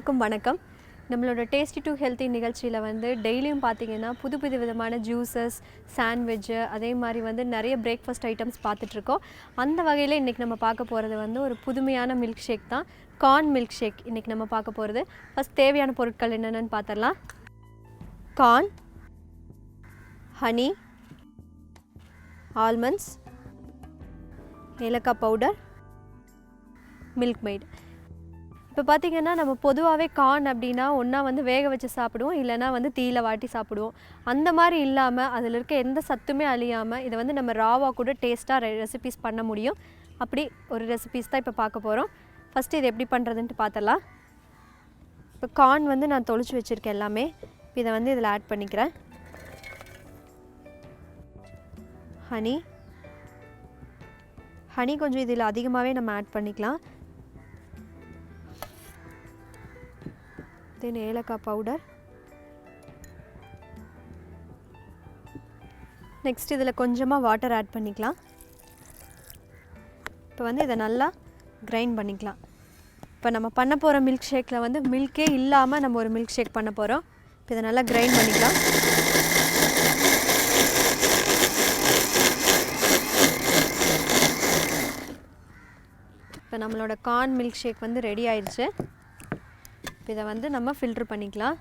அனைவருக்கும் வணக்கம். நம்மளோட டேஸ்டி டு ஹெல்த்தி நிகழ்ச்சியில் வந்து டெய்லியும் பார்த்தீங்கன்னா புது புது விதமான ஜூஸஸ், சாண்ட்விட்சு, அதே மாதிரி வந்து நிறைய பிரேக்ஃபாஸ்ட் ஐட்டம்ஸ் பார்த்துட்ருக்கோம். அந்த வகையில் இன்றைக்கி நம்ம பார்க்க போகிறது வந்து ஒரு புதுமையான மில்க் ஷேக் தான், கார்ன் மில்க் ஷேக் இன்றைக்கி நம்ம பார்க்க போகிறது. ஃபஸ்ட் தேவையான பொருட்கள் என்னென்னு பார்த்துடலாம். கார்ன், ஹனி, ஆல்மண்ட்ஸ், ஏலக்காய் பவுடர், மில்க் மெய்ட். இப்போ பார்த்திங்கன்னா நம்ம பொதுவாகவே கார்ன் அப்படின்னா ஒன்றா வந்து வேக வச்சு சாப்பிடுவோம், இல்லைனா வந்து தீயில வாட்டி சாப்பிடுவோம். அந்த மாதிரி இல்லாமல் அதில் இருக்க எந்த சத்துமே அழியாமல் இதை வந்து நம்ம ராவாக கூட டேஸ்ட்டாக ரெசிபீஸ் பண்ண முடியும். அப்படி ஒரு ரெசிபீஸ் தான் இப்போ பார்க்க போகிறோம். ஃபஸ்ட்டு இது எப்படி பண்ணுறதுன்ட்டு பார்த்துடலாம். இப்போ கார்ன் வந்து நான் தொளிச்சு வச்சுருக்கேன் எல்லாமே. இதை வந்து இதில் ஆட் பண்ணிக்கிறேன். ஹனி கொஞ்சம் இதில் அதிகமாகவே நம்ம ஆட் பண்ணிக்கலாம். தென் ஏலக்காய் பவுடர். நெக்ஸ்ட் இதில் கொஞ்சமாக வாட்டர் ஆட் பண்ணிக்கலாம். இப்போ வந்து இதை நல்லா கிரைண்ட் பண்ணிக்கலாம். இப்போ நம்ம பண்ண போகிற மில்க் ஷேக்கில் வந்து மில்கே இல்லாமல் நம்ம ஒரு மில்க் ஷேக் பண்ண போகிறோம். இப்போ இதை நல்லா கிரைண்ட் பண்ணிக்கலாம். இப்போ நம்மளோட கார்ன் மில்க் ஷேக் வந்து ரெடி ஆயிடுச்சு. இதை வந்து நம்ம ஃபில்டர் பண்ணிக்கலாம்.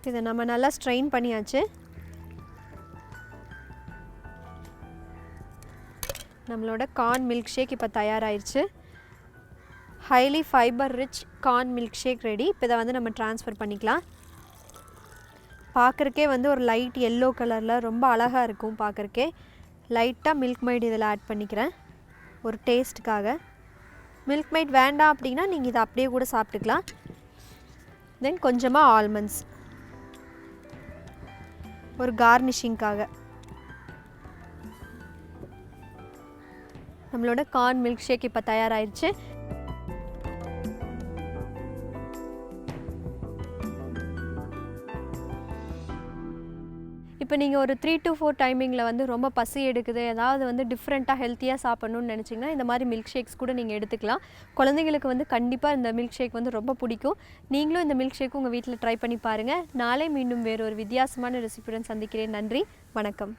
இதை நம்ம நல்லா ஸ்ட்ரெயின் பண்ணியாச்சு. நம்மளோட கார்ன் மில்க் ஷேக் இப்போ தயாராகிடுச்சு. Highly fibre rich corn milkshake ready. இப்போ இதை வந்து நம்ம ட்ரான்ஸ்ஃபர் பண்ணிக்கலாம். பார்க்குறக்கே வந்து ஒரு லைட் எல்லோ கலரில் ரொம்ப அழகாக இருக்கும். பார்க்குறக்கே லைட்டாக மில்க் மெய்ட் இதில் ஆட் பண்ணிக்கிறேன் ஒரு டேஸ்ட்டுக்காக. மில்க் மெய்ட் வேண்டாம் அப்படின்னா நீங்கள் இதை அப்படியே கூட சாப்பிட்டுக்கலாம். தென் கொஞ்சமாக ஆல்மண்ட்ஸ் ஒரு கார்னிஷிங்காக. நம்மளோட கார்ன் மில்க் ஷேக் இப்போ தயாராகிடுச்சு. இப்போ நீங்கள் ஒரு 3 to 4 டைமிங்கில் வந்து ரொம்ப பசி எடுக்குது, ஏதாவது வந்து டிஃப்ரெண்ட்டாக ஹெல்த்தியாக சாப்பிட்ணுன்னு நினச்சிங்கன்னா இந்த மாதிரி மில்க் ஷேக்ஸ் கூட நீங்கள் எடுத்துக்கலாம். குழந்தைங்களுக்கு வந்து கண்டிப்பாக இந்த மில்க் ஷேக் வந்து ரொம்ப பிடிக்கும். நீங்களும் இந்த மில்க் ஷேக் உங்கள் வீட்டில் ட்ரை பண்ணி பாருங்கள். நாளை மீண்டும் வேறு ஒரு வித்தியாசமான ரெசிபியுடன் சந்திக்கிறேன். நன்றி, வணக்கம்.